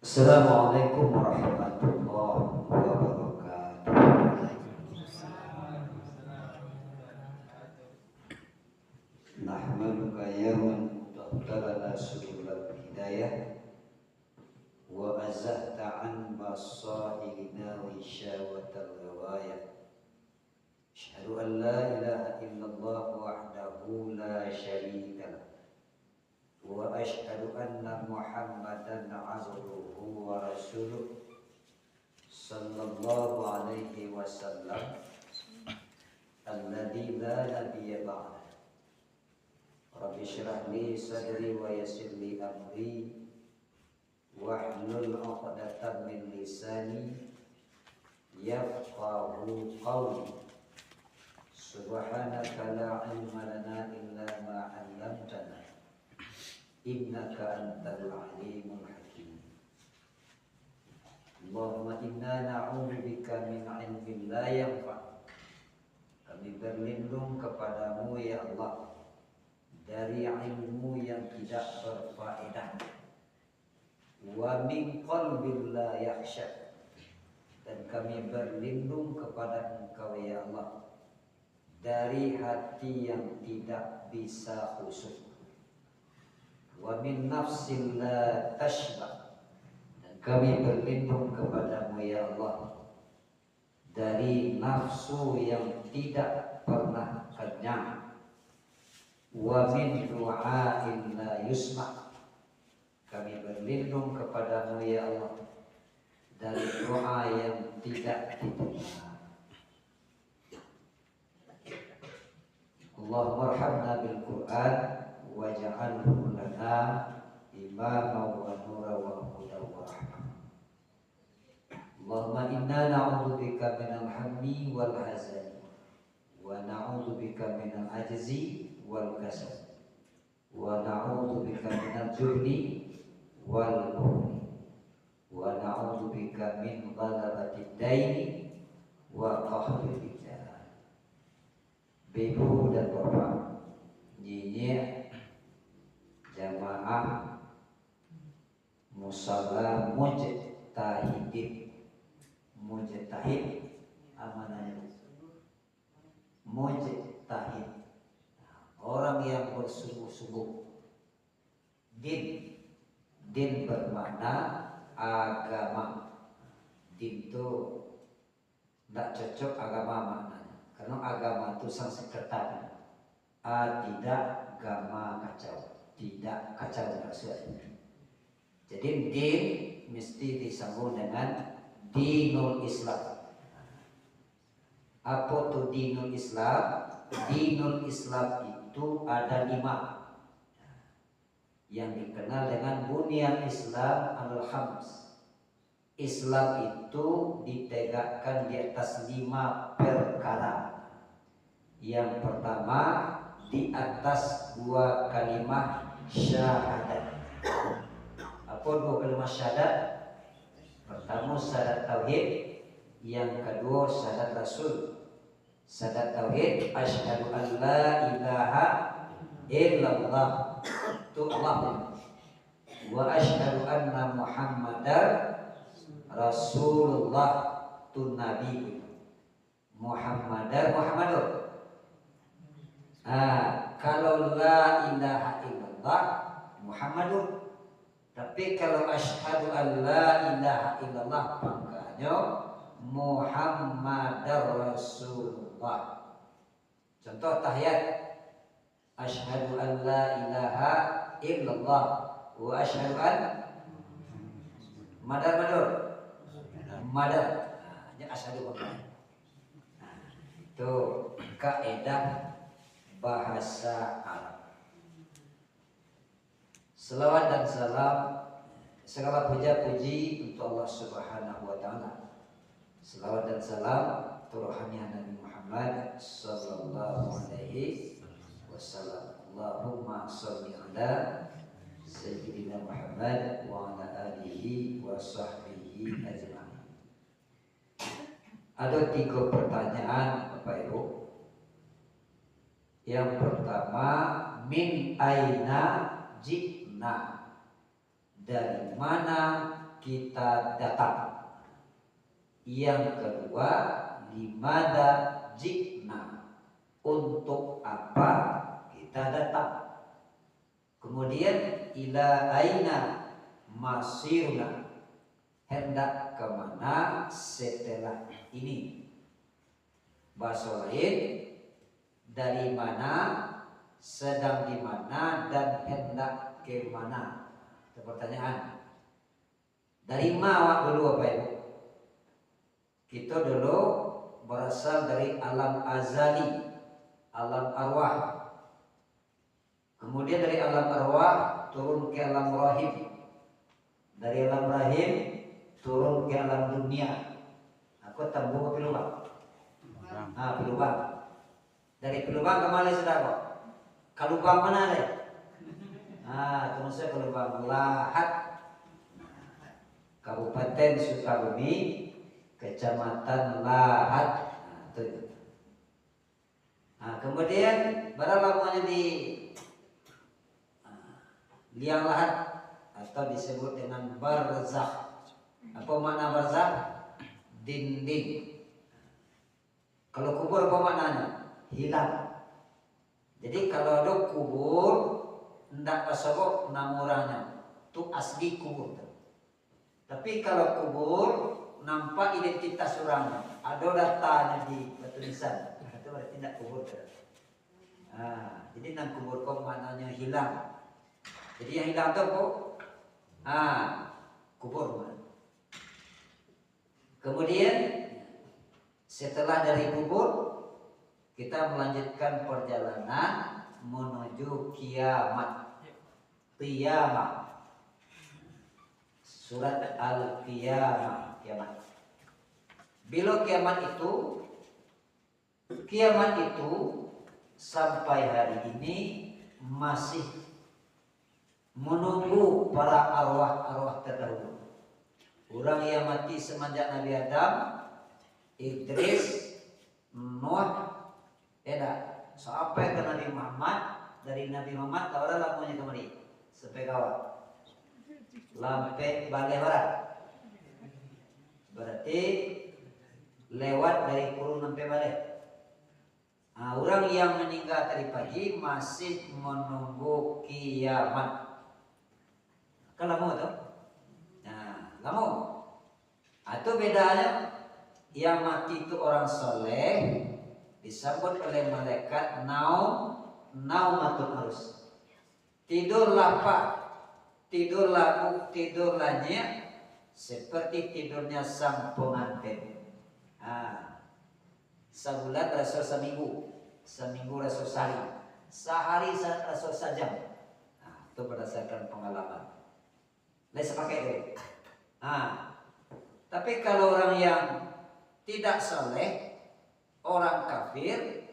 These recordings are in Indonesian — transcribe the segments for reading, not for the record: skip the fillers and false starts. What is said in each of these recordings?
Assalamualaikum warahmatullahi wabarakatuh. Nahmaduka ya man tahtalana subulal hidayah wa azahta an basairina wa isyawatal ghawayah. Asyhadu an la ilaha illallah wahdahu la syarika lah wa asyhadu anna Muhammadan abduhu wa rasuluh sallallahu alaihi wasallam alladzi la nabiyya ba'da. Rabbi syrah li sadri wa yassir li amri wahlul 'uqdatam min lisani yafqahu qawli. Subhanaka la ilma lana illa ma 'allamtana innaka antal alimul hakim. Allahumma inna na'udzubika min 'ilmin la yanfa'. Kami berlindung kepadamu ya Allah dari ilmu yang tidak berfaedah, wa min qalbin la yakhsha, dan kami berlindung kepada Engkau ya Allah dari hati yang tidak bisa khusyuk, wa min nafsin la tashba, dan kami berlindung kepadamu ya Allah dari nafsu yang tidak pernah kenyang, wa min du'ain la yusma, kami berlindung kepadamu ya Allah dari doa yang tidak diterima. Allahumma arhamna bil Qur'an waj'alhu lana imama wa nura wa huda wa rahmah. Allahumma inna na'udzubika minal hammi wal hazani wa na'udzubika minal ajzi wal kasal wa na'udzubika minal jubni wal bukhli wa na'udzubika min ghalabatid daini wa qahril rijal. Ibu dan bapak, nyinyir jamaah musalla mujtahidin. Mujtahid amanahnya mujtahid, orang yang bersungguh-sungguh. Din bermakna agama. Din itu tidak cocok agama maknanya, karena agama itu Sanskerta. Tidak agama kacau, tidak kacau maksudnya. Jadi din mesti disambung dengan dinul Islam. Apa itu dinul Islam? Dinul Islam itu ada 5 yang dikenal dengan bunyan Islam al-khams. Islam itu ditegakkan di atas 5 perkara. Yang pertama, di atas 2 kalimat syahadat. Apa 2 kalimat syahadat? Pertama syahadat tauhid, yang kedua syahadat rasul. Syahadat tauhid, asyhadu an la ilaha illallah, itu Allah, wa asyhadu anna Muhammadar Rasulullah, itu Nabi Muhammadar Muhammadur. Kalau la ilaha illallah Muhammadur. Tapi kalau asyhadu an la ilaha illallah pangkanya Muhammadar Rasulullah. Contoh tahiyat, asyhadu an la ilaha illallah wa asyhadu an madar. Ini asyhadu an. Itu kaidah bahasa Arab. Selawat dan salam, segala puja-puji untuk Allah Subhanahu wa taala. Selawat dan salam turahnya Nabi Muhammad sallallahu alaihi wasallam. Allahumma shalli ala sayyidina Muhammad wa ala alihi wa sahbihi ajma'in. Ada 3 pertanyaan Bapak Ibu. Yang pertama, min aina jina, dari mana kita datang. Yang kedua, limada jikna, untuk apa kita datang. Kemudian ila aina masiruna, hendak kemana setelah ini. Bahasa lain, dari mana, sedang di mana, dan hendak ke mana. Itu pertanyaan. Dari mana dulu Bapak Ibu? Kita dulu berasal dari alam azali, alam arwah. Kemudian dari alam arwah turun ke alam rahim. Dari alam rahim turun ke alam dunia. Aku tambung ke lubang. Pelubang. Dari pelubang ke mana saudara? Ke lubang mana deh? Terus saya ke lubang Lahat, Kabupaten Sukabumi, Kecamatan Lahat. Kemudian berapa lamanya di liang lahat atau disebut dengan barzakh. Apa makna barzakh? Dinding. Kalau kubur apa maknanya? Hilang. Jadi kalau ada kubur ndak kasabok namuranya, itu asli kubur. Tapi kalau kubur nampak identitas orangnya, ada datanya di batu nisan, itu berarti tidak kubur. Jadi nang kubur kok maknanya hilang. Jadi yang hilang itu kok kubur. Kemudian setelah dari kubur kita melanjutkan perjalanan menuju kiamat. Qiyamah. Surat Al-Qiyamah, kiamat. Bila kiamat itu sampai hari ini masih menunggu para arwah-arwah terdahulu. Orang yang mati semenjak Nabi Adam, Idris, Nuh, sampai ke Nabi Muhammad. Dari Nabi Muhammad orang lakunya kemari sampai kawat lampe balik barat, berarti lewat dari kurun sampai balik. Orang yang meninggal tadi pagi masih menunggu kiamat. Kan lama tuh? Lama. Itu bedanya. Yang mati itu orang soleh disambut oleh malaikat naumatul harus. Tidur lapar, tidur laku, tidur lanyek, seperti tidurnya sang pengantin. Sebulan rasa seminggu, seminggu rasa sehari rasa sejam. Itu berdasarkan pengalaman. Lain pakai itu. Tapi kalau orang yang tidak soleh, orang kafir,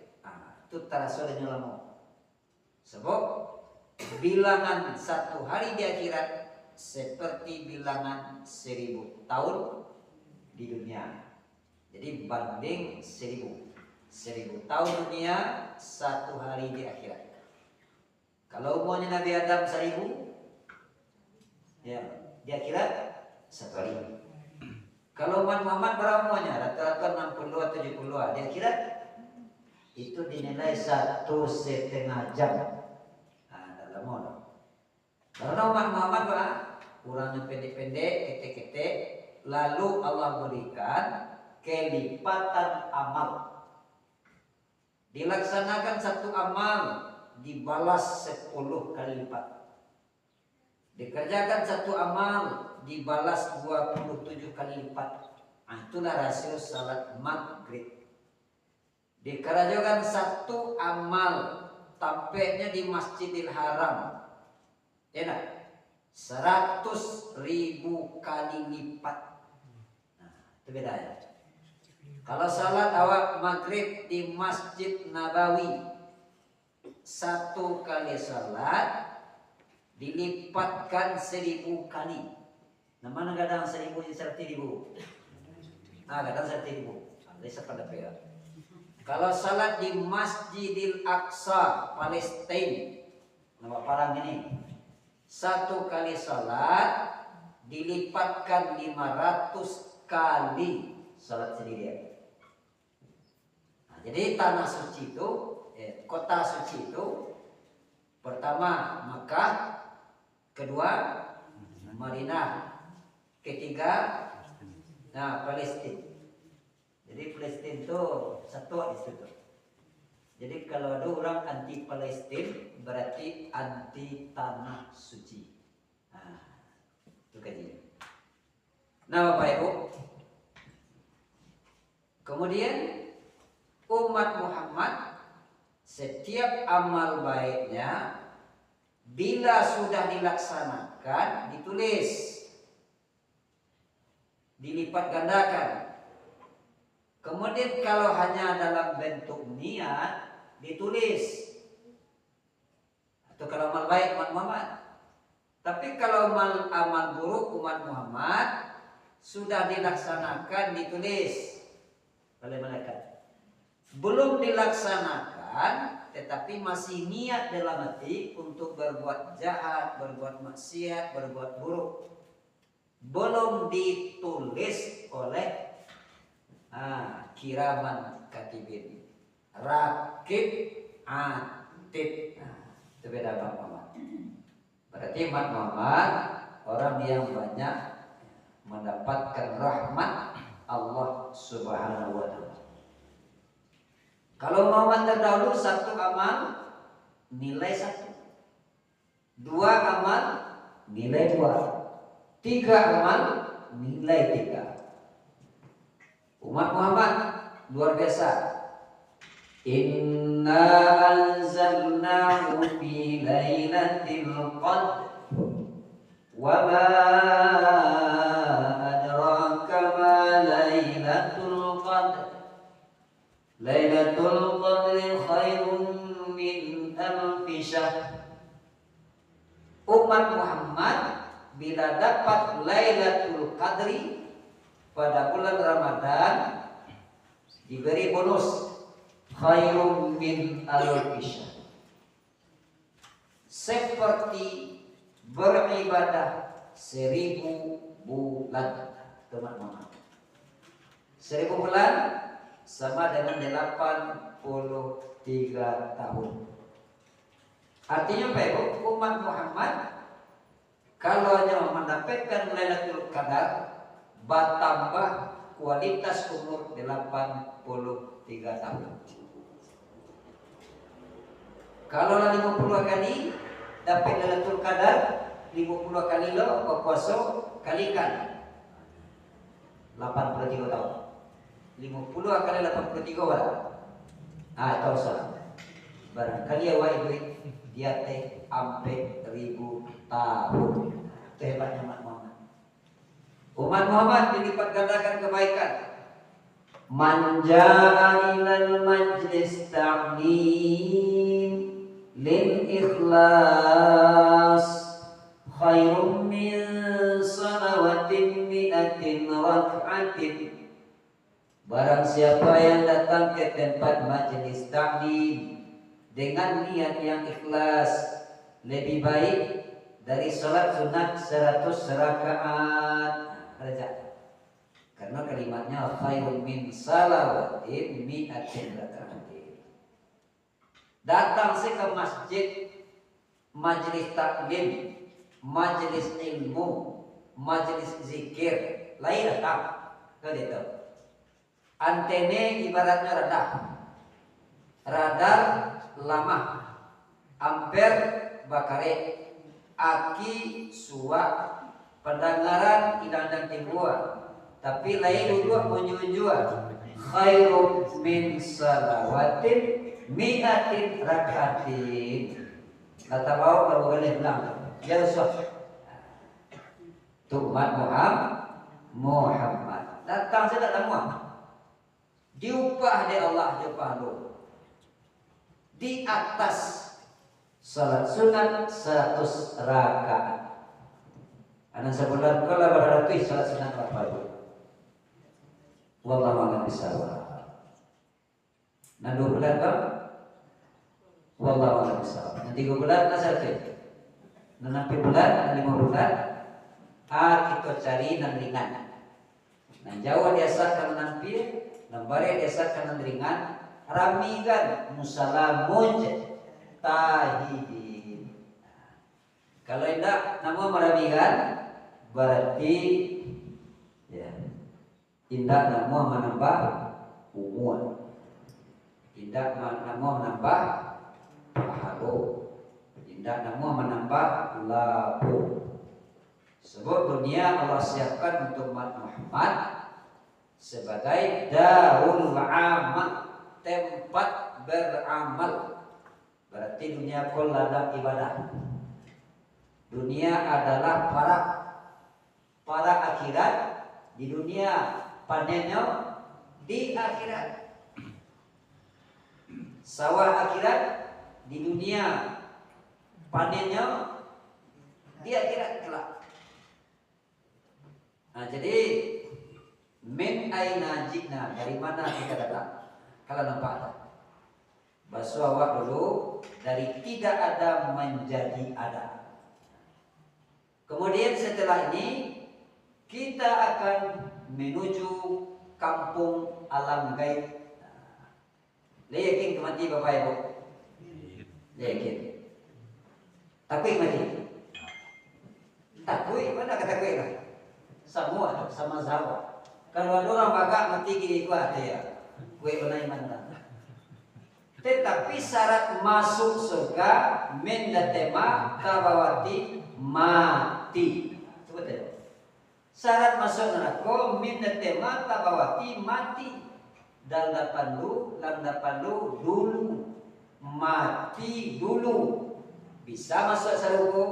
itu terasa lama. Sebab bilangan satu hari di akhirat seperti bilangan 1000 tahun di dunia. Jadi banding 1000 tahun dunia, satu hari di akhirat. Kalau umurnya Nabi Adam 1000, ya di akhirat 1 hari. Kalau umat Muhammad berapa umurnya? Rata-rata 60 atau 70 di akhirat itu dinilai 1,5 jam. Dalam orang. Karena umat Muhammad kurangnya pendek-pendek, ketek-ketek, lalu Allah berikan kelipatan amal. Dilaksanakan satu amal dibalas 10 kali lipat. Dikerjakan satu amal dibalas 27 kali lipat. Itulah rasio salat maghrib. Dikerjakan satu amal tampaknya di Masjidil Haram, 100.000 kali lipat. Itu bedanya. Kalau salat awak maghrib di Masjid Nabawi, satu kali salat dilipatkan 1000 kali. Mana kadang 1000 jadi 100.000. Kadang 100.000. Bisa pada pera. Kalau salat di Masjidil Aqsa, Palestina, nama parang ini, satu kali salat dilipatkan 500 kali salat sendirian. Nah, jadi tanah suci itu, kota suci itu, pertama Makkah, kedua Madinah, ketiga Palestina. Jadi Palestina itu satu di situ. Jadi kalau ada orang anti Palestina berarti anti tanah suci. Nah, itu kajian. Nah, Bapak Ibu, kemudian umat Muhammad setiap amal baiknya bila sudah dilaksanakan ditulis, dilipat gandakan. Kemudian kalau hanya dalam bentuk niat ditulis, atau kalau amal baik umat Muhammad. Tapi kalau amal buruk umat Muhammad sudah dilaksanakan ditulis oleh malaikat. Belum dilaksanakan tetapi masih niat dalam hati untuk berbuat jahat, berbuat maksiat, berbuat buruk, belum ditulis oleh kiraman katibin, rakib, atid. Itu beda Umat Muhammad. Berarti umat Muhammad orang yang banyak mendapatkan rahmat Allah Subhanahu wa Ta'ala. Kalau Muhammad terdahulu satu amal nilai 1, 2 amal nilai 2, 3 amal nilai 3. Umat Muhammad luar biasa. Inna anzalnahu fi lailatul qadr wa ma adraka ma lailatul qadr. Lailatul qadri khairun min alfi syahr. Umat Muhammad bila dapat Lailatul Qadri pada bulan Ramadan diberi bonus khairun min alfi syahr, seperti beribadah 1000 bulan. Teman-teman, 1000 bulan sama dengan 83 tahun. Artinya apa Ibu? Umat Muhammad kalau hanya mendapatkan Lailatul Qadar bertambah kualitas umur 83 tahun. Kalau 50 kali dapat Lailatul Qadar, 50 kali lo berpuasa kalikan 83 tahun. 50 kali 83 orang. Tahu salah. Barangkali awak duit dia teh ampe 1000 tahun. Itu hebatnya umat Muhammad. Umat Muhammad dilipat gandakan kebaikan. Man ja'a ilal majlis ta'lim lil ikhlas khairum min salawatin mi'atin rak'atin. Barang siapa yang datang ke tempat majelis taklim dengan niat yang ikhlas, lebih baik dari salat sunat 100 rakaat. Karena kalimatnya khairun min salawatin mi'atin raka'atin. Datang sih ke masjid, majelis taklim, majelis ilmu, majelis zikir, lain datang. Kau lihat. Antene ibaratnya radar lama, ampere bakare, aki suak, pendengaran idang dan timbua, tapi lain dua menjua. Khairun min salawatin mi'atin rakaatin. Kata bau kalau boleh bilang, ya Rasul. Umat Muhammad datang saya tak tahu. Diupah oleh Allah Subhanahu di atas salat sunat 100 rakaat. Anak sebulan kalau berarti salat sunat berapa itu? Wallahu a'lam bishawab. Nah 2 bulan kan? Wallahu a'lam bishawab. Nah 3 bulan nasar ke? Nah 6 bulan, 5 bulan. kita cari nan ringan. Nah Jawa biasa kanan pir, nambare biasa kanan ringan, ramigan musalamun tahidin. Kalau tidak nama meramigan berarti ya tidak nama menambah umur, tidak nama menambah pahala, tidak nama menambah labu. Sebab dunia Allah siapkan untuk umat Muhammad sebagai darul amal, tempat beramal. Berarti dunia ladang ibadah. Dunia adalah para akhirat, di dunia panennya di akhirat. Sawah akhirat di dunia panennya di akhirat kelak. Nah jadi min aina jina, dari mana kita datang? Kalau nampak tak? Bahasa dulu dari tidak ada menjadi ada. Kemudian setelah ini kita akan menuju kampung alam gaib. Yakin mati Bapak Ibu? Yakin. Takut mati? Takut? Mana kata takut lah? Semua sama Jawa. Kalau ada orang bagak mati gini kuat ya. Kue benar mana? Tetapi syarat masuk surga mendatema kabawati mati. Coba tengok. Syarat masuk neraka mendatema kabawati mati. Dan dapat lu dulu mati dulu. Bisa masuk surga,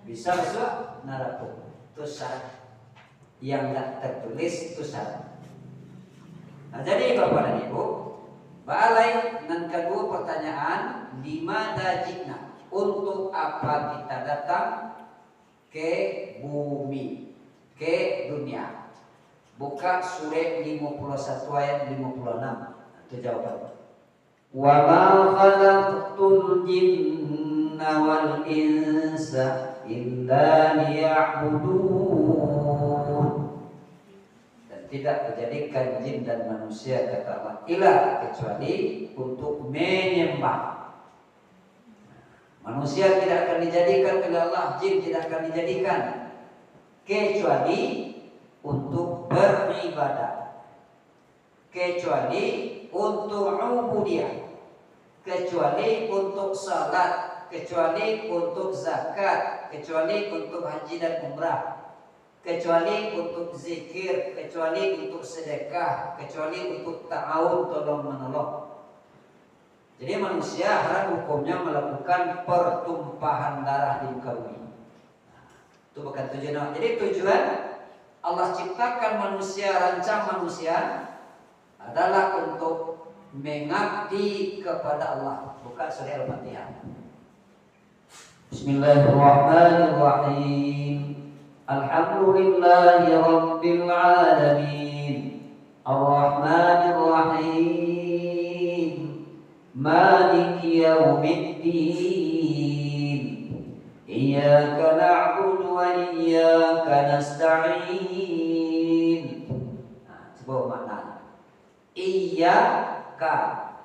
bisa masuk neraka. Itu syarat yang tak tertulis, itu syarat. Nah jadi Bapak dan Ibu, balai dan kedua pertanyaan, di mana jikna? Untuk apa kita datang ke bumi, ke dunia? Buka surah 51 ayat 56. Itu jawabannya. Wa ma khalaqtul jinna wal insa illa liya'budun. Tidak dijadikan jin dan manusia kata Allah ilah kecuali untuk menyembah. Manusia tidak akan dijadikan oleh Allah, jin tidak akan dijadikan kecuali untuk beribadah, kecuali untuk ubudiyah, kecuali untuk salat, kecuali untuk zakat, kecuali untuk haji dan umrah, kecuali untuk zikir, kecuali untuk sedekah, kecuali untuk ta'awun tolong menolong. Jadi manusia haram hukumnya melakukan pertumpahan darah di muka bumi. Itu bukan tujuan. Jadi tujuan Allah ciptakan manusia, rancang manusia adalah untuk mengabdi kepada Allah. Buka surah Al-Fatihah. Bismillahirrahmanirrahim. Alhamdulillahi Rabbil Alamin Ar-Rahmanir Rahim Maliki Yawmiddin Iyyaka na'budu wa iyyaka nasta'in. Nah, coba makna Iyyaka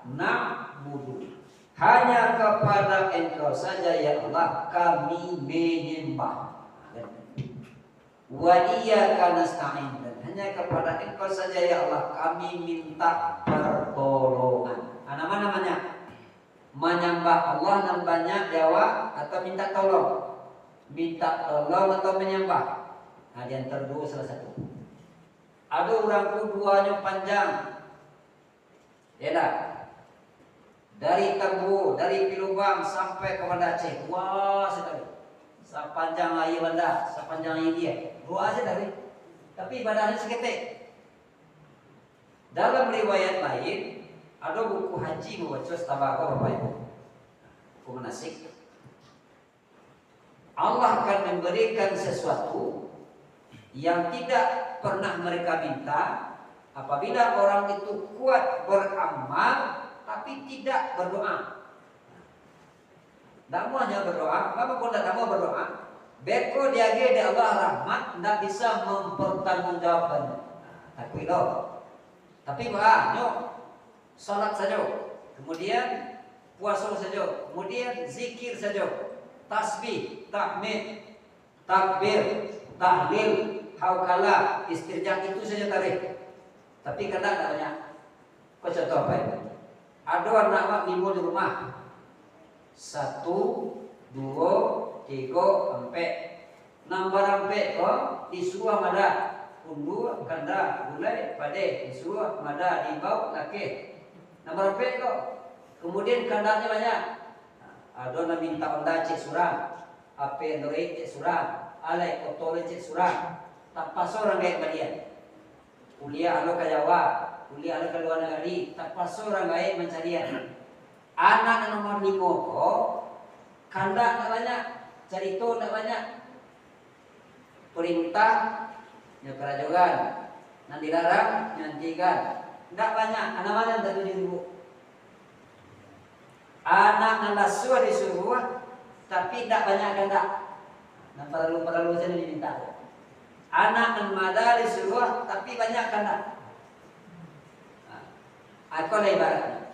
na'budu, hanya kepada Engkau saja ya Allah kami menyembah. Wa iyyaka nasta'in, dan hanya kepada Engkau saja ya Allah kami minta pertolongan. Apa namanya? Menyembah Allah namanya jawab atau minta tolong? Minta tolong atau menyembah? Nah, di antara dua salah satu. Ada orang keduanya panjang. Ya dah. Dari Tembu, dari Pilubang sampai ke Banda Aceh. Wah, sekali. Sepanjang air Banda, sepanjang air dia. Dua aja dari. Tapi ibadahnya seketik. Dalam riwayat lain, ada buku haji membaca tabaqah Bapak Ibu. Buku manasik. Allah akan memberikan sesuatu yang tidak pernah mereka minta apabila orang itu kuat beramal tapi tidak berdoa. Tidak mau hanya berdoa, apa pun tidak mau berdoa. Beko dia ge Allah rahmat ndak bisa mempertanggungjawabkannya. Takui lo. Tapi banyak salat saja, kemudian puasa saja, kemudian zikir saja, tasbih, tahmid, takbir, tahlil, hauqala, istirja itu saja tarik. Tapi kena tak banyak. Kau contoh apa itu? Ada anak minggu di rumah. 1, 2, 3, 4. Nambah sampai kau disuruh mada undur kanda mulai pada disuruh mada dibau laki. Nambah sampai kau. Kemudian kandanya banyak. Ada nak minta onda cek surang, apa Android cek surang, alai otole cek surang. Tak pas orang kayak balian. Kuliah alo ke Jawa, kuliah alo ke luar negeri, tak pas orang kayak mencarian. Anak nomor 5 kok, kanda tak banyak, cerita tak banyak. Perintah nyekerajogan, nan dilarang nyantikan. Tak banyak, anak mana tak 7.000. Anak nanda suah disuruh, tapi tak banyak kanda. Dan perlu saja diminta. Anak nan mada disuruh, tapi banyak kanda. Aku lah ibaratnya.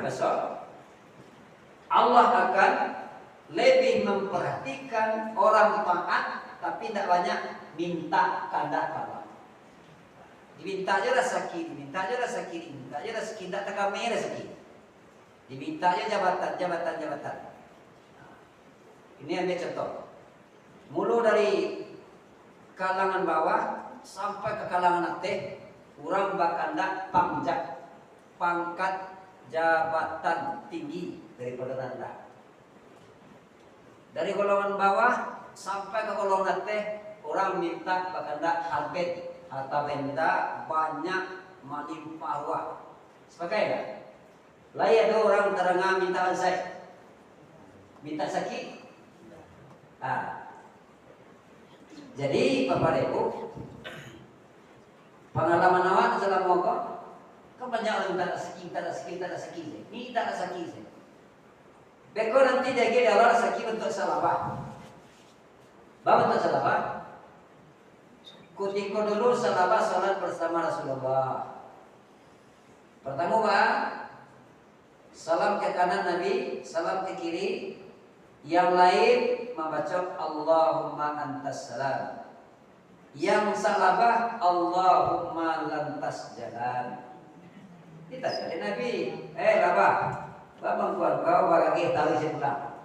Besok Allah akan lebih memperhatikan orang taat, tapi tidak banyak minta kanda kalah. Diminta aja rezeki, diminta aja rezeki, diminta aja rezeki, tidak terkami rezeki. Diminta aja jabatan. Ini ambil contoh. Mulu dari kalangan bawah sampai ke kalangan atas, orang bakanda pangkat jabatan tinggi daripada rendah. Dari golongan bawah sampai ke golongan atas, orang minta bakanda albet atau benda banyak melimpah ruah. Sebagainya. Lah ada orang terengah minta saya, minta sakit. Jadi Bapak Ibu, pengalaman awak dalam mogok, kan banyak orang minta sakit, minta sakit. Beko nanti jadi orang sakit untuk salawat. Bapak untuk salawat. Kutiko dulu salawat salat bersama Rasulullah. Pertama Pak, salam ke kanan Nabi, salam ke kiri. Yang lain membaca Allahumma antas salam. Yang salabah Allahumma lantas jalan. Kita jadi Nabi, Rabah, babang kuat kau bagi tahu sepulang.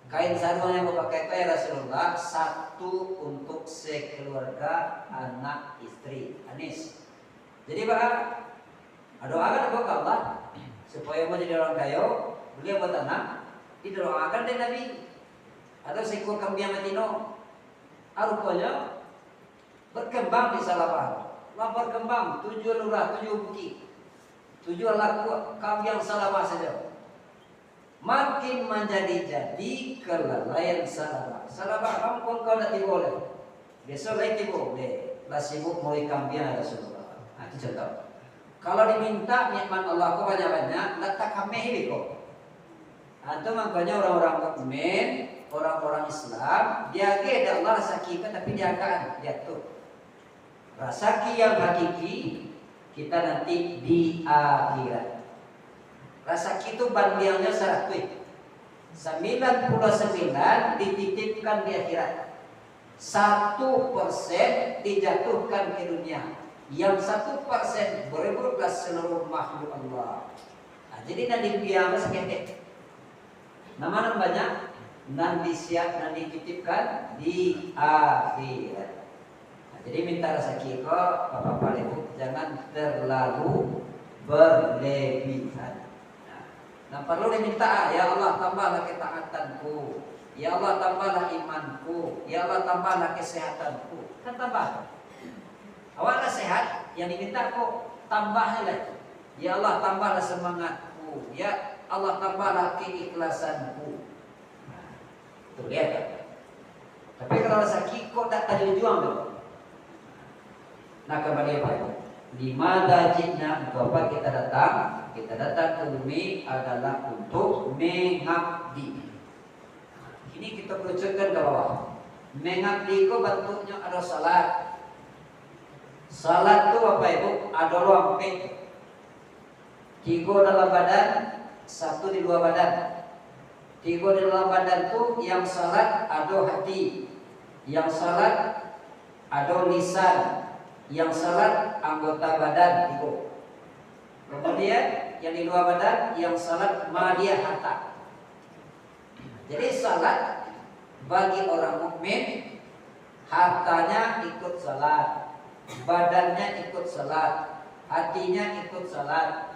Kain sarung yang mau pakai itu ya Rasulullah, 1 untuk sekeluarga, anak, istri, Anis. Jadi Pak, doakan kepada Allah supaya mau jadi orang kaya, beliau buat anak. Didoakan dari Nabi. Atau seekor kambing matino, rupanya berkembang di Salabah. Berkembang 7 lurah, 7 bukit, 7 laku kambing Salabah saja. Makin menjadi kelalaian Salabah. Salabah kampung kau tak diboleh. Besok lagi boleh. Lah sibuk mulai kambing Rasulullah. Itu contoh. Kalau diminta nikmat Allah kau banyak-banyak, letak kami hidup kau. Atau makanya orang-orang mukmin, orang-orang Islam, dia ada Allah rezeki tapi dia akan jatuh. Rezeki yang hakiki kita nanti di akhirat. Rezeki itu bandingnya 100. 99 dititipkan di akhirat. 1% dijatuhkan ke dunia. Yang 1% berebutlah seluruh makhluk Allah. Jadi nanti biang seketek. Nama banyak nanti siap nanti dititipkan di akhirat. Jadi minta rezeki kok Bapak Ibu jangan terlalu berlebihan. Nah perlu diminta, ya Allah tambahlah ketaatanku, ya Allah tambahlah imanku, ya Allah tambahlah kesehatanku. Kan tambah. Awalnya sehat, yang diminta kok tambahnya lagi. Ya Allah tambahlah semangatku, ya Allah tambahlah keikhlasanku. Tuh lihat ya. Tapi kalau rezeki kok tak tadi juang dong. Nah kembali apa? Di mana jina untuk apa kita datang? Kita datang ke bumi adalah untuk mengabdi. Ini kita kerucutkan ke bawah. Mengabdi itu bentuknya ada salat. Salat itu apa ibu? Ada rompi. 3 dalam badan, 1 di luar badan. 3 di dalam badan itu yang salat ada hati, yang salat ada lisan, yang salat anggota badan 3. Kemudian yang di luar badan yang salat madiyah harta. Jadi salat bagi orang mukmin hartanya ikut salat, badannya ikut salat, hatinya ikut salat,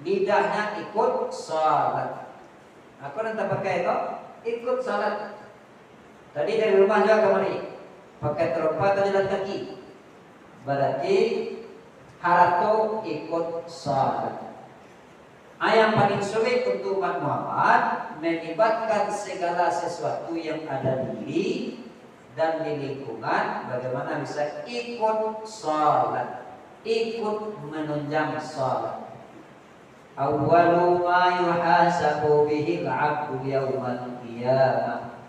lidahnya ikut salat. Aku nanti pakai itu ikut salat. Tadi dari rumah juga kemari pakai terompa atau jalan kaki, berarti harto ikut salat. Yang paling sulit untuk umat Muhammad melibatkan segala sesuatu yang ada di diri dan di lingkungan, bagaimana bisa ikut salat, ikut menunjang salat. Awwalu ma yuhasabu bihi al-'abdu yaumal qiyamah.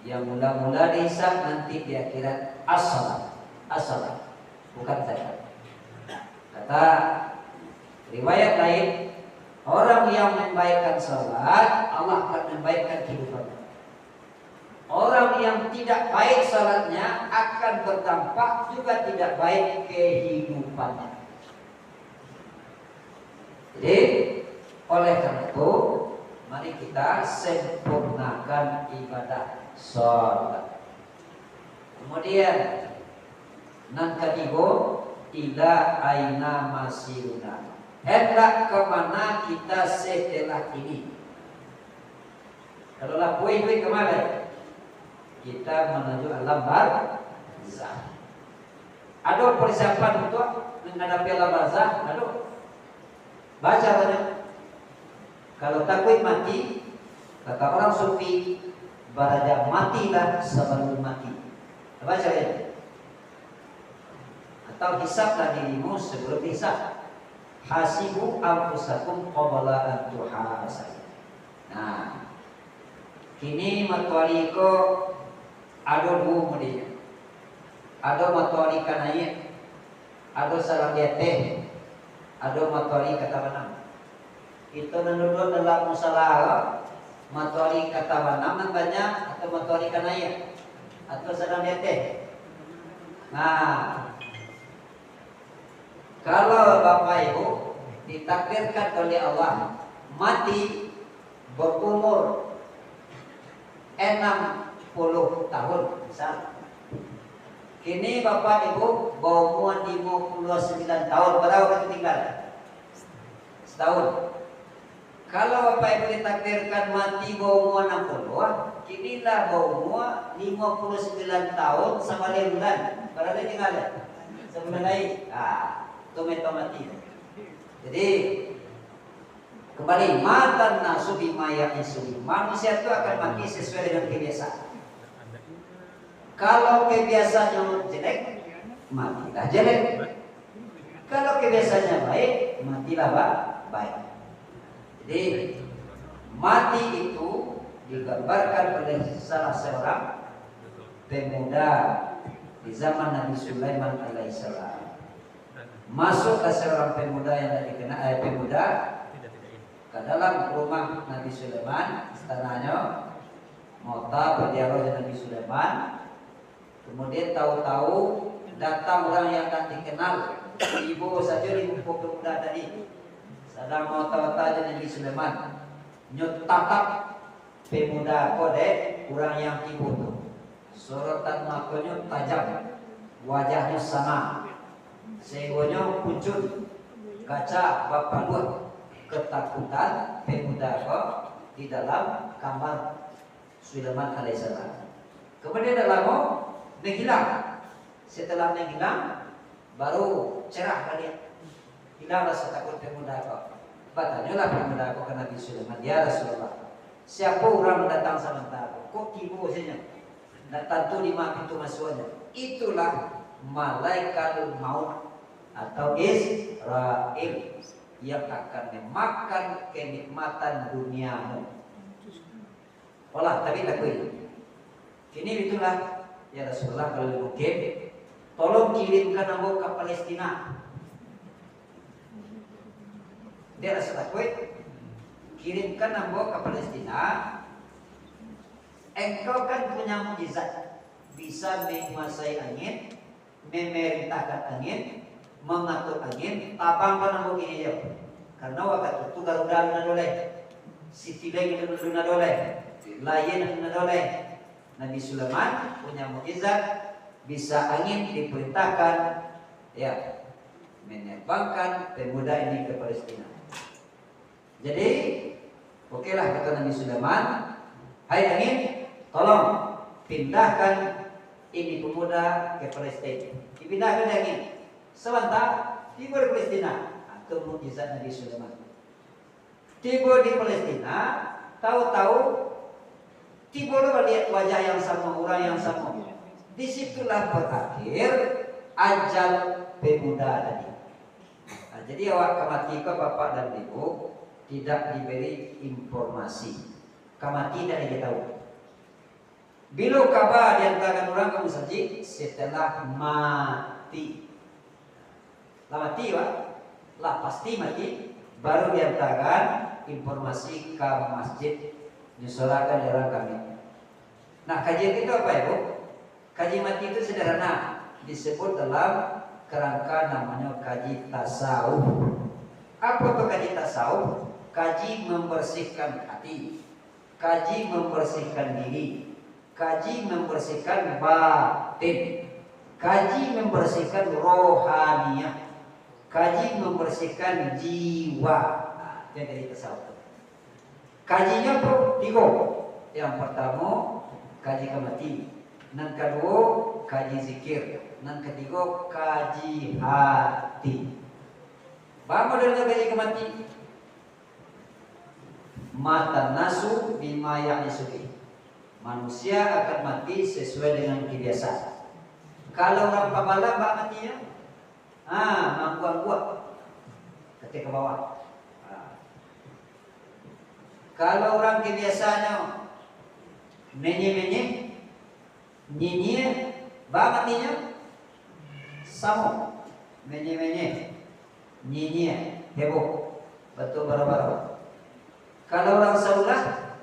Yang mula-mula dihisab nanti di akhirat as-salat, bukan zakat. Kata riwayat lain, orang yang membaikkan salat, Allah akan membaikkan kehidupannya. Orang yang tidak baik salatnya akan berdampak juga tidak baik kehidupannya. Jadi oleh karena itu, mari kita sempurnakan ibadah salat. Kemudian nan ketiga, ila aina masiruna. Hendak kemana kita setelah ini? Kalau lah poin-poin kemana? Kita menuju alam barzah. Ada persiapan untuk menghadapi alam barzah? Ada. Baca banyak. Kalau takut mati, kata orang sufi, baraja matilah sebelum mati. Baca ya. Atau hisablah dirimu sebelum hisab. Hasibu anfusakum qabla an tuhasab. Nah, kini matwali ko ada 2 mudi. Ada matwali kanaya, ada sarang teh, ada matwali kata banam. Itu menurut dalam musalah matwali kata banam nan banyak atau matwali kanaya atau sarang teh. Nah, kalau Bapak Ibu ditakdirkan oleh Allah mati berumur 60 tahun misal. Kini Bapak Ibu berumur 59 tahun, berapa kan tinggal? Setahun. Kalau Bapak Ibu ditakdirkan mati berumur 60, kinilah berumur 59 tahun sama 5 bulan. Berapa tinggal? Sebulan lagi. Itu mati. Jadi kembali matan nasu bimaya isuri. Manusia itu akan mati sesuai dengan kebiasaan. Kalau kebiasaannya jelek, matilah jelek. Kalau kebiasaannya baik, matilah baik. Jadi mati itu digambarkan oleh salah seorang pemuda di zaman Nabi Sulaiman alaihissalam. Masuk ke seorang pemuda yang dikenal pemuda ke dalam rumah Nabi Sulaiman, istananya, Mota berdialog dengan Nabi Sulaiman. Kemudian tahu-tahu datang orang yang tak dikenal, ibu saja ibu pemuda tadi. Sedang Mota dengan Nabi Sulaiman, nyutakap pemuda kode orang yang ibu itu. Sorotan matanya tajam, wajahnya sama. Segonya pucuk, kaca bapak luar, ketakutan pemuda kok di dalam kamar Sulaiman alaihissalam. Kemudian dalam menghilang. Setelah menghilang, baru cerah kalian. Hilang rasa takut pemuda kok. Bertanyalah pemuda kok ke Nabi Sulaiman, ya Rasulullah, siapa orang datang sementara? Kok tiba saja? Datang tu 5 pintu masuknya. Itulah malaikat maut atau Israel yang akan memakan kenikmatan duniamu. olah tapi lakuin. Kini itulah ya Rasulullah kalau mungkin tolong kirimkan ambo ke Palestina. Dia Rasulullah kirimkan ambo ke Palestina. Engkau kan punya mukjizat, bisa menguasai angin, memerintahkan angin, mengatur angin. Tapang kan ambo ini ya. Karena waktu itu Garuda na dole, Sitiling na dole, Layan na dole. Nabi Sulaiman punya mukjizat, bisa angin diperintahkan ya menerbangkan pemuda ini ke Palestina. Jadi okelah kata Nabi Sulaiman, hai angin, tolong pindahkan ini pemuda ke Palestina. Dipindahkan angin. Sebentar tiba di Palestina. Itu mukjizat Nabi Sulaiman. Tiba di Palestina, tahu-tahu tiba lihat wajah yang sama, orang yang sama. Disitulah berakhir ajal pemuda tadi. Nah, jadi awak kamati ke bapak dan ibu tidak diberi informasi. Kamati tidak ditahu. Bila kabar diantarkan orang kamu saja setelah mati. Lah mati Pak. Lah pasti mati. Baru diantarkan informasi ke masjid disolatkan orang kami. Nah kajian itu apa Ibu? Kaji mati itu sederhana. Disebut dalam kerangka namanya kaji tasawuf. Apa itu kaji tasawuf? Kaji membersihkan hati, kaji membersihkan diri, kaji membersihkan batin, kaji membersihkan rohaniah, kaji membersihkan jiwa. Itu dari tasawuf. Kajinya tuh tiga. Yang pertama kaji kemati, yang kedua kaji zikir, yang ketiga kaji hati. Bagaimana dengan kaji kemati? Mata nasu bima ya'isubi. Manusia akan mati sesuai dengan kebiasaan. Kalau orang pabala mbak matinya, mangkuang-kuang ketika bawah. Kalau orang kebiasaannya menye-menye, nyinyir, mbak matinya sama, menye-menye, nyinyir, heboh, betul baru-baru. Kalau orang saulah,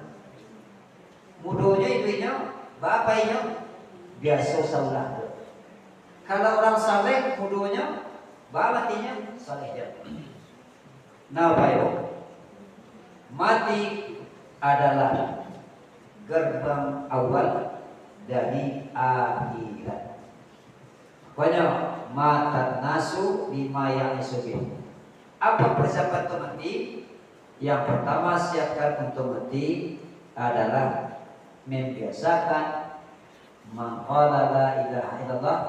mudonya ibunya, bapaknya biasa saulah. Kalau orang saleh, mudonya, bapaknya saleh dia. Nah, baik, mati adalah gerbang awal dari akhirat. Pokoknya mata nasu lima yang isubih. Apa persiapan untuk mati? Yang pertama siapkan untuk mati adalah membiasakan maqala la ilaha illallah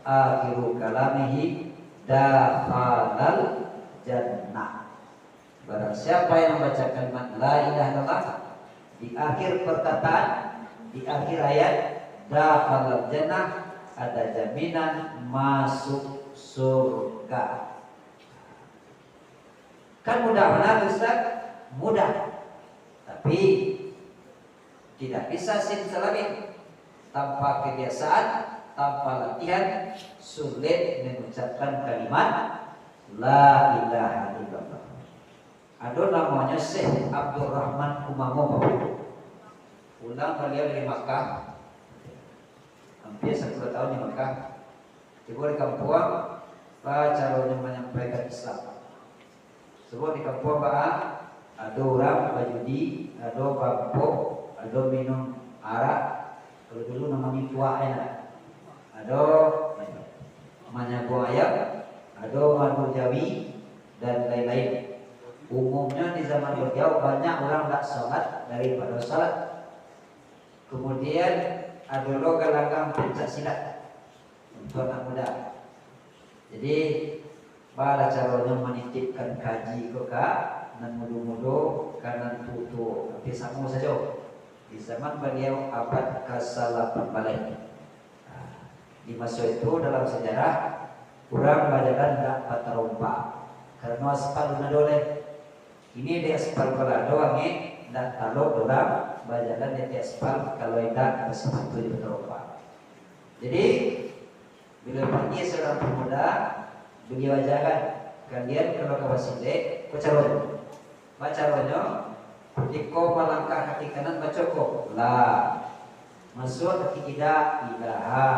akhiru kalamihi dakhalal jannah. Barang siapa yang membaca kalimat la ilaha illallah di akhir perkataan, di akhir ayat dakhalal jannah, ada jaminan masuk surga. Kan mudah benar Ustaz? Mudah. Tapi tidak bisa simsalabim. Tanpa kebiasaan, tanpa latihan, sulit mengucapkan kalimat la ilaha illallah. Ada namanya Syekh Abdurrahman Umamoh. Pulang beliau dari Makkah. Hampir 10 tahun di Makkah. Tiba di kampung, caranya menyampaikan Islam. Sebab di kampung ada orang bajudi, ada bapok, ada minum arak. Kalau dulu namanya tua enak. Ada namanya buaya, ada madu jawi dan lain-lain. Umumnya di zaman beliau banyak orang tak salat daripada salat. Kemudian ada logalangan pencak silat untuk anak muda. Jadi bala caranya menitipkan kaji ke dan mudu-mudu kanan putu. Tapi sama saja. Di zaman beliau abad ke-8 balik. Di masa itu dalam sejarah kurang bajakan tak patah rompa karena aspal na dole. Ini dia aspal pala doang dan talok doang bajalan di aspal kalau tidak sepatu di beberapa. Jadi bila pergi seorang pemuda beliau ajarkan kalian kalau ke Basile baca ronyo iko melangkah kaki kanan baca ko la masuk kaki kiri ilaha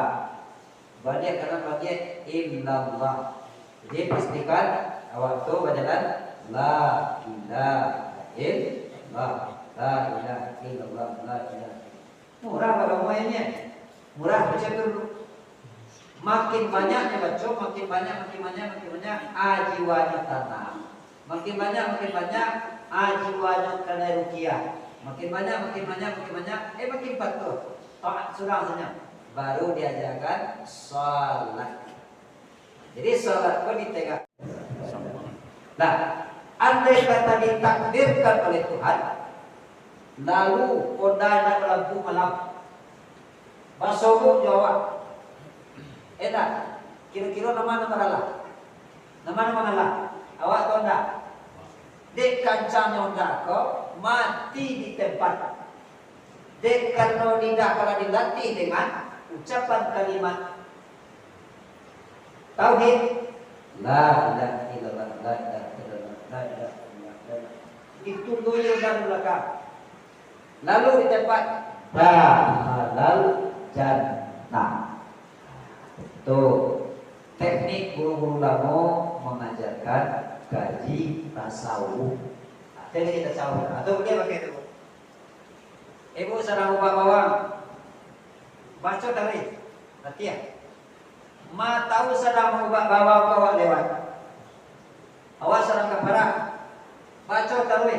balik kanan balik illallah. Jadi pastikan awak tu bajalan la ilaha illallah la ilaha illallah la ilaha. Murah kalau mainnya murah baca dulu. Makin banyaknya baca, makin banyak ajiwanya tanam. Makin banyak ajiwanya kena rukiah. Makin banyak makin patuh. Taat surang saja. Baru diajarkan salat. Jadi salat pun ditegak. Nah, andai kata ditakdirkan oleh Tuhan, lalu kodanya lampu malam, basobu jawab. Enak, kira-kira nama Allah. Awak tahu tak? Dek kancang nyodak kau mati di tempat. Dek karena lidah kalau dilatih dengan ucapan kalimat tauhid, la ilaha illallah, la ilaha illallah, la ilaha illallah. Itu loyo dan belakang. Lalu di tempat halal jannah. Tuh teknik guru-guru lama mengajarkan gaji tasawuf. Jadi tasawuf atau dia pakai itu. Ibu sarang ubah bawang baca tadi latihan. Ma tahu sedang ubah bawang bawa lewat. Awas sarang kepara baca tadi.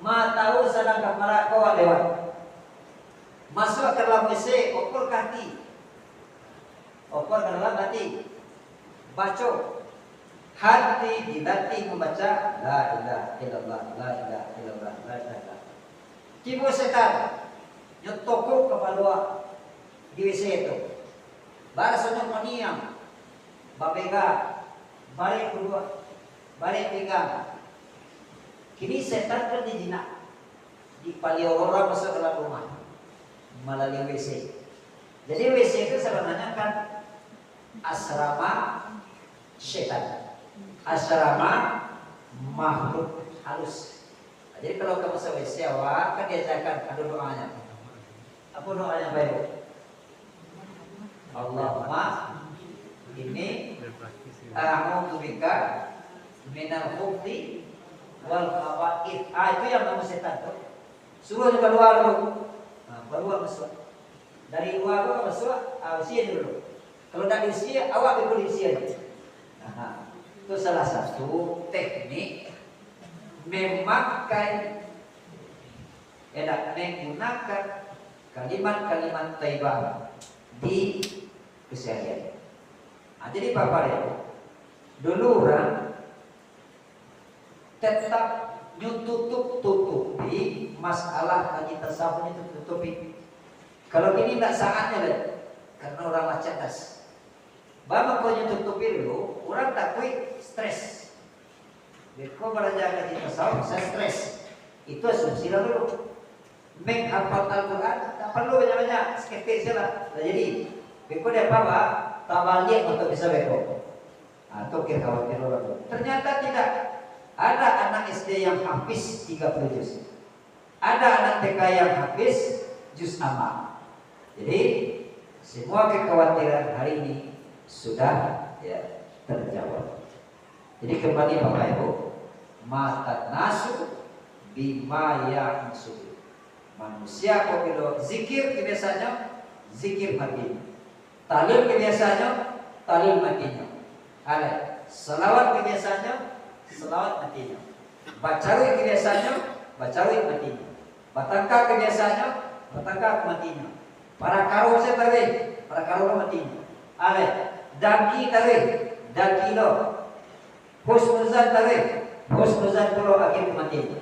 Ma tahu sedang kepara bawa lewat. Masuk ke dalam WC ukur kaki. Opor dalam hati baca hati dilatih membaca la ilaha illallah la ilaha illallah la ilaha. Kibo setan nyetokuk kepala di WC itu. Barasanya maniam babega balik kedua balik tiga. Kini setan kan dijinak di palio orang masuk ke dalam rumah melalui WC. Jadi WC itu sebenarnya kan asrama setan, asrama makhluk halus. Jadi kalau kamu masuk WC awak kan diajarkan ada doanya. Apa doanya baik? Allahumma ini a'udzu bika minal khubuthi wal khaba'ith. Itu yang kamu setan tuh. Suruh juga keluar dulu. Nah, baru masuk. Dari luar gua masuk, usia dulu. Kalau tidak diusia, awak ikut usia. Nah, itu salah satu teknik memakai, menggunakan kalimat-kalimat thayyibah di keseharian. Nah, jadi Bapak ya, dulu orang tetap tutupi masalah kaji tasawuf itu tutupi. Kalau ini tidak saatnya lah, karena orang cerdas. Bapak kau tutupi dulu, orang takut stres. Kau belajar kaji tasawuf, saya stres. Itu asumsi dulu. Menghafal Al-Quran, tak perlu banyak-banyak, skeptis saja. Jadi, kau dia apa? Tabalik untuk bisa beko. Atau khawatir orang itu. Ternyata tidak. Ada anak SD yang habis 30 juz. Ada anak TK yang habis juz amma. Jadi semua kekhawatiran hari ini sudah ya terjawab. Jadi kembali Bapak Ibu, mata nasu bima yang sudah. Manusia kalau zikir kebiasaannya zikir matinya, tahlil kebiasaannya tahlil matinya, ada selawat kebiasaannya selawat matinya, bacawi kebiasaannya bacawi matinya, batangka kebiasaannya batangka matinya. Para karo saya tarik, para karo matinya. Ale, daki tarik, daki lo. Husnuzan tarik, husnuzan pulau akhir matinya.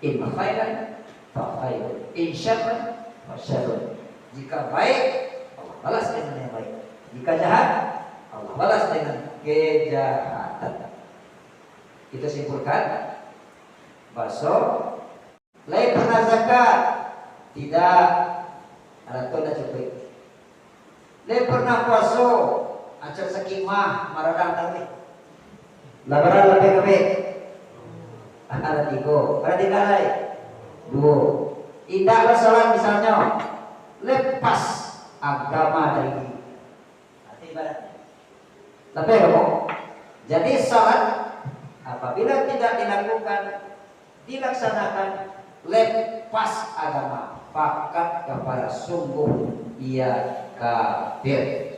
Imma khairan, fa khairun. Insyaallah, fa syarrun. Jika baik, Allah balas dengan yang baik. Jika jahat, Allah balas dengan kejahatan. Kita simpulkan. Baso, lain pernah zakat. Tidak. Ada tuh na cukup. Le pernah puaso acar sakimah maradang kami. Labaran lebih kami. Ada tiga. Ada tiga lagi. Dua. Tidaklah salat misalnya lepas agama dari diri. Arti ibaratnya. Tapi kamu. Jadi salat apabila tidak dilakukan, dilaksanakan lepas agama, fakat kepada sungguh ia kafir.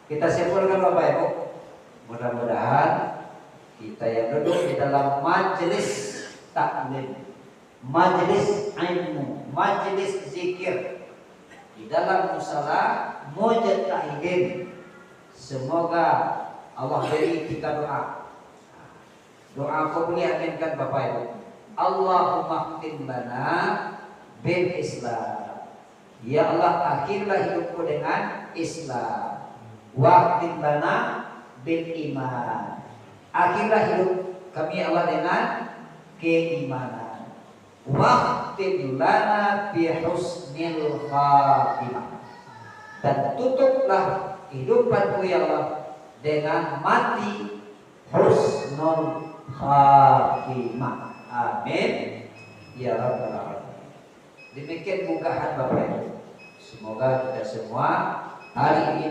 Kita simpulkan Bapak Ibu, mudah-mudahan kita yang duduk di dalam majelis taklim, majelis ilmu, majelis zikir, di dalam musala mujtahidin, semoga Allah beri kita doa. Doa kau boleh aminkan Bapak Ibu. Allahumma khtim lana bil Islam. Ya Allah, akhirlah hidupku dengan Islam. Waqtim lana bil iman. Akhirlah hidup kami Allah dengan keimanan. Waqtim lana bi husnil khatimah. Dan tutuplah hidupanku ya Allah dengan mati husnul khatimah. Amin ya rabbal alamin. Demikian mungkahan Bapak Ibu. Semoga kita semua hari ini